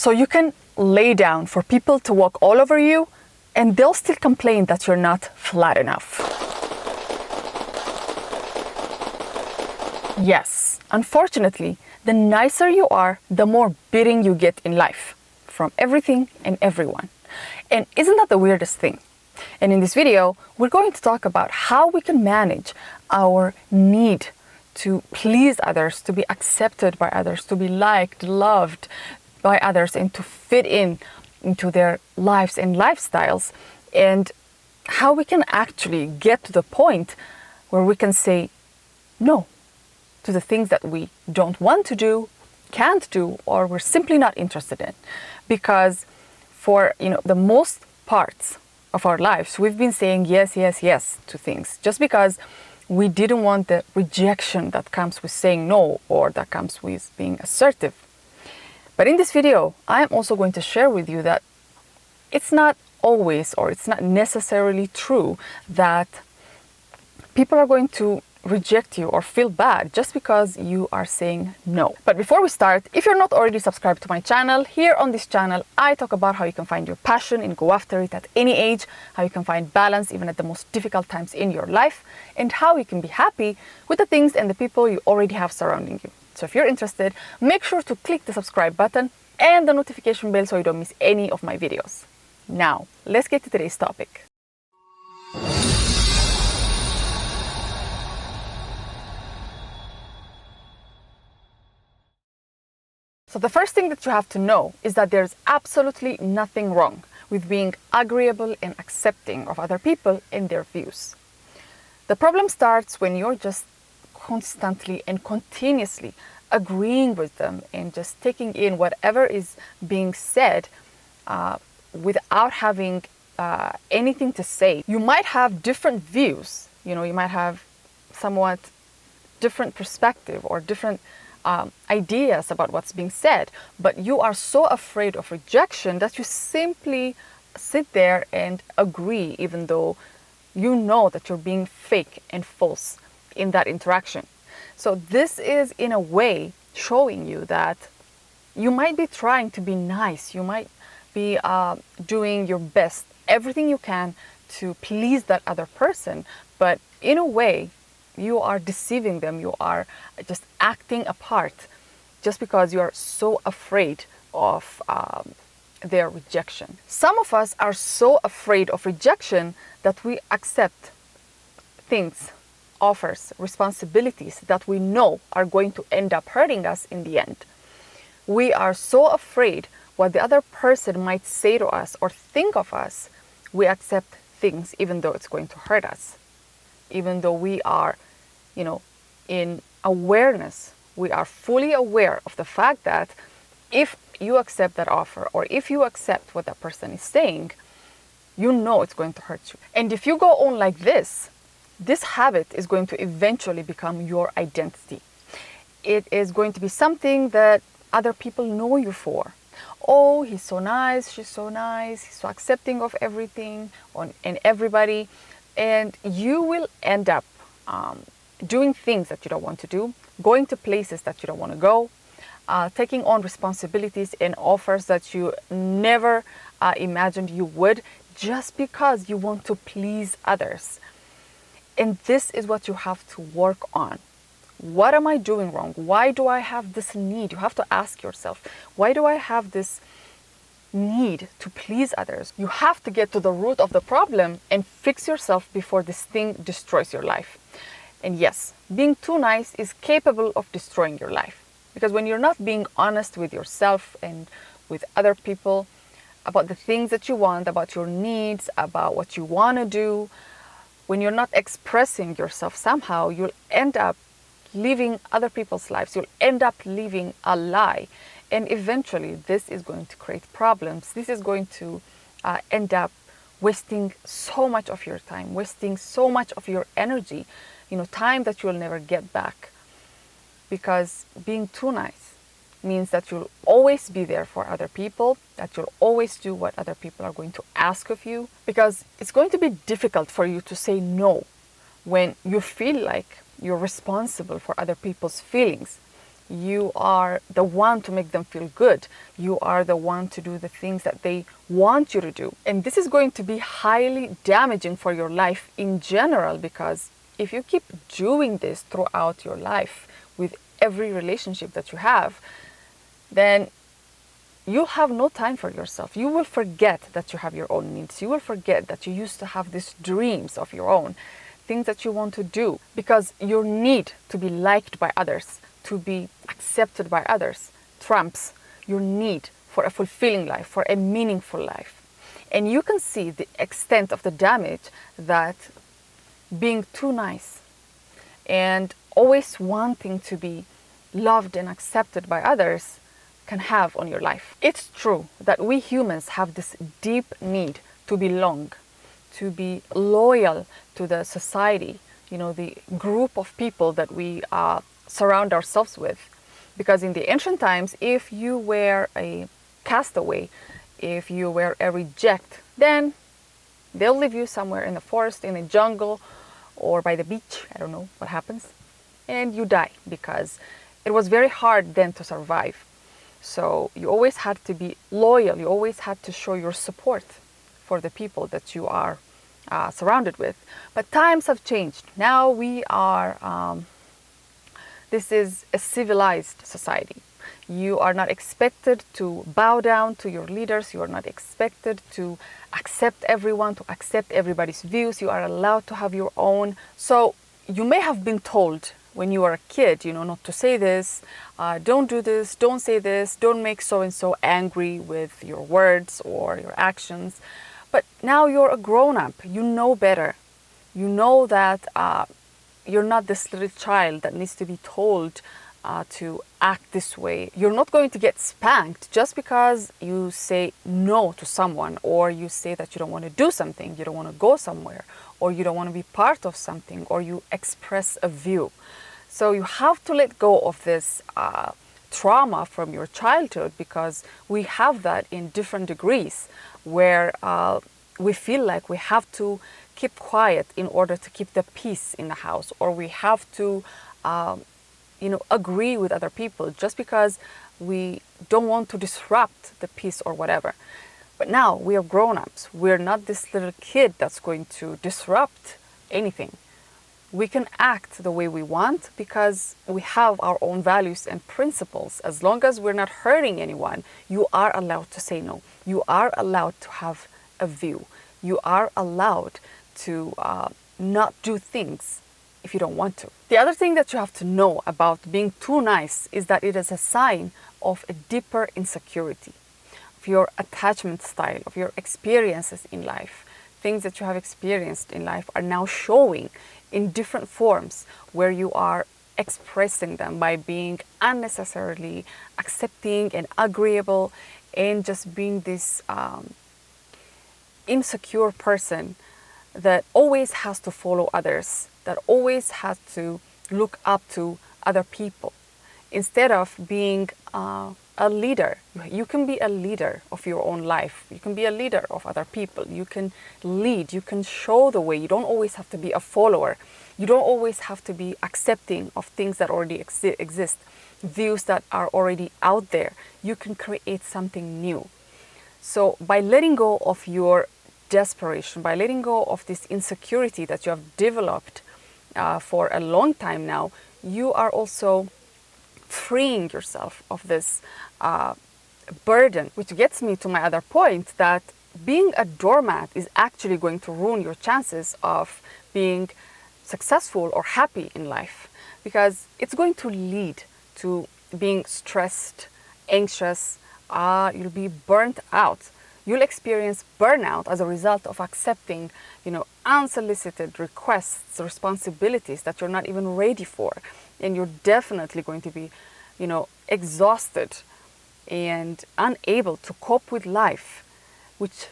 So you can lay down for people to walk all over you, and they'll still complain that you're not flat enough. Yes, unfortunately, the nicer you are, the more beating you get in life from everything and everyone. And isn't that the weirdest thing? And in this video, we're going to talk about how we can manage our need to please others, to be accepted by others, to be liked, loved by others, and to fit into their lives and lifestyles, and how we can actually get to the point where we can say no to the things that we don't want to do, can't do, or we're simply not interested in. Because for the most parts of our lives, we've been saying yes, yes, yes to things just because we didn't want the rejection that comes with saying no, or that comes with being assertive. But in this video, I am also going to share with you that it's not always, or it's not necessarily true that people are going to reject you or feel bad just because you are saying no. But before we start, if you're not already subscribed to my channel, here on this channel, I talk about how you can find your passion and go after it at any age, how you can find balance even at the most difficult times in your life, and how you can be happy with the things and the people you already have surrounding you. So if you're interested, make sure to click the subscribe button and the notification bell so you don't miss any of my videos. Now, let's get to today's topic. So the first thing that you have to know is that there's absolutely nothing wrong with being agreeable and accepting of other people and their views. The problem starts when you're just constantly and continuously agreeing with them and just taking in whatever is being said without having anything to say. You might have different views, you might have somewhat different perspective or different ideas about what's being said, but you are so afraid of rejection that you simply sit there and agree, even though you know that you're being fake and false in that interaction. So this is, in a way, showing you that you might be trying to be nice, you might be doing your best, everything you can to please that other person, but in a way, you are deceiving them. You are just acting a part just because you are so afraid of their rejection. Some of us are so afraid of rejection that we accept things, offers, responsibilities that we know are going to end up hurting us in the end. We are so afraid what the other person might say to us or think of us. We accept things even though it's going to hurt us. Even though we are, in awareness, we are fully aware of the fact that if you accept that offer or if you accept what that person is saying, you know it's going to hurt you. And if you go on like this habit is going to eventually become your identity. It is going to be something that other people know you for. Oh, he's so nice, she's so nice, he's so accepting of everything and everybody. And you will end up doing things that you don't want to do, going to places that you don't want to go, taking on responsibilities and offers that you never imagined you would, just because you want to please others. And this is what you have to work on. What am I doing wrong? Why do I have this need? You have to ask yourself, why do I have this need to please others? You have to get to the root of the problem and fix yourself before this thing destroys your life. And yes, being too nice is capable of destroying your life. Because when you're not being honest with yourself and with other people about the things that you want, about your needs, about what you want to do, when you're not expressing yourself somehow, you'll end up living other people's lives. You'll end up living a lie. And eventually, this is going to create problems. This is going to end up wasting so much of your time, wasting so much of your energy, time that you'll never get back. Because being too nice means that you'll always be there for other people, that you'll always do what other people are going to ask of you. Because it's going to be difficult for you to say no when you feel like you're responsible for other people's feelings. You are the one to make them feel good. You are the one to do the things that they want you to do. And this is going to be highly damaging for your life in general, because if you keep doing this throughout your life with every relationship that you have, then you'll have no time for yourself. You will forget that you have your own needs. You will forget that you used to have these dreams of your own, things that you want to do, because your need to be liked by others, to be accepted by others, trumps your need for a fulfilling life, for a meaningful life. And you can see the extent of the damage that being too nice and always wanting to be loved and accepted by others can have on your life. It's true that we humans have this deep need to belong, to be loyal to the society, the group of people that we surround ourselves with. Because in the ancient times, if you were a castaway, if you were a reject, then they'll leave you somewhere in the forest, in the jungle, or by the beach. I don't know what happens. And you die, because it was very hard then to survive. So you always had to be loyal. You always had to show your support for the people that you are surrounded with. But times have changed. Now we are, this is a civilized society. You are not expected to bow down to your leaders. You are not expected to accept everyone, to accept everybody's views. You are allowed to have your own. So you may have been told when you were a kid, not to say this, don't do this, don't say this, don't make so-and-so angry with your words or your actions. But now you're a grown-up, you know better. You know that you're not this little child that needs to be told to act this way. You're not going to get spanked just because you say no to someone, or you say that you don't want to do something, you don't want to go somewhere, or you don't want to be part of something, or you express a view. So you have to let go of this trauma from your childhood, because we have that in different degrees, where we feel like we have to keep quiet in order to keep the peace in the house, or we have to agree with other people just because we don't want to disrupt the peace or whatever. But now we are grown-ups. We're not this little kid that's going to disrupt anything. We can act the way we want because we have our own values and principles. As long as we're not hurting anyone, you are allowed to say no. You are allowed to have a view. You are allowed to not do things if you don't want to. The other thing that you have to know about being too nice is that it is a sign of a deeper insecurity of your attachment style, of your experiences in life. Things that you have experienced in life are now showing in different forms, where you are expressing them by being unnecessarily accepting and agreeable, and just being this insecure person that always has to follow others, that always has to look up to other people, instead of being a leader. You can be a leader of your own life. You can be a leader of other people. You can lead. You can show the way. You don't always have to be a follower. You don't always have to be accepting of things that already exist, views that are already out there. You can create something new. So by letting go of your desperation, by letting go of this insecurity that you have developed for a long time now, you are also freeing yourself of this burden, which gets me to my other point, that being a doormat is actually going to ruin your chances of being successful or happy in life, because it's going to lead to being stressed, anxious. You'll be burnt out. You'll experience burnout as a result of accepting, unsolicited requests, responsibilities that you're not even ready for. And you're definitely going to be, exhausted and unable to cope with life, which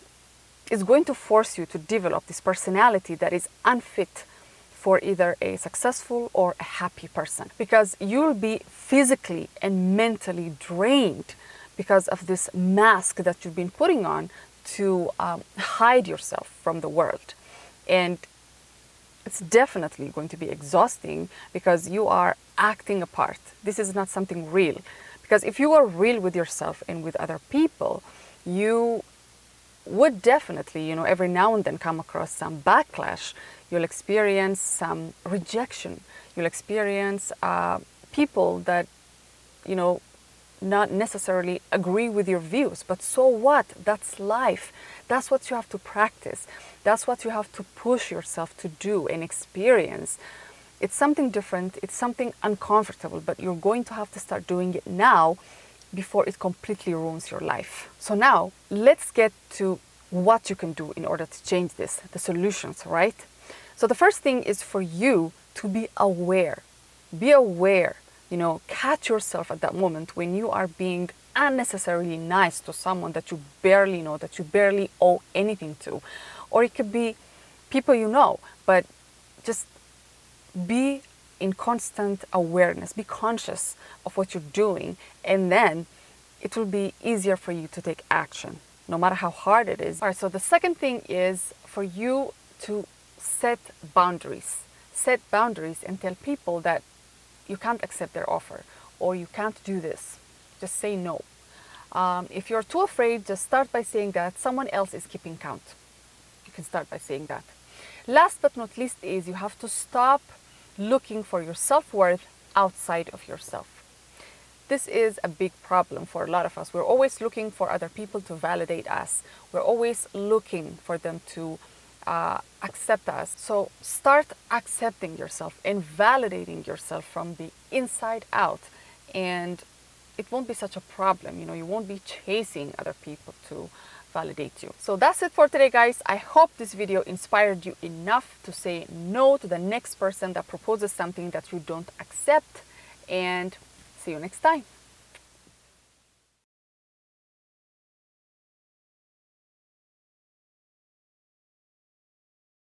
is going to force you to develop this personality that is unfit for either a successful or a happy person, because you'll be physically and mentally drained because of this mask that you've been putting on to hide yourself from the world. And It's definitely going to be exhausting because you are acting a part. This is not something real. Because if you are real with yourself and with other people, you would definitely, every now and then come across some backlash. You'll experience some rejection. You'll experience people that, not necessarily agree with your views. But so what? That's life. That's what you have to practice. That's what you have to push yourself to do and experience. It's something different. It's something uncomfortable, but you're going to have to start doing it now before it completely ruins your life. So now let's get to what you can do in order to change this, the solutions, right? So the first thing is for you to be aware. Be aware, catch yourself at that moment when you are being unnecessarily nice to someone that you barely know, that you barely owe anything to. Or it could be people you know, but just be in constant awareness, be conscious of what you're doing, and then it will be easier for you to take action, no matter how hard it is. All right, so the second thing is for you to set boundaries. Set boundaries and tell people that you can't accept their offer or you can't do this. Just say no. If you're too afraid, just start by saying that someone else is keeping count. You can start by saying that. Last but not least is you have to stop looking for your self-worth outside of yourself. This is a big problem for a lot of us. We're always looking for other people to validate us. We're always looking for them to accept us. So start accepting yourself and validating yourself from the inside out, and it won't be such a problem. You won't be chasing other people to validate you. So that's it for today, guys. I hope this video inspired you enough to say no to the next person that proposes something that you don't accept, and see you next time.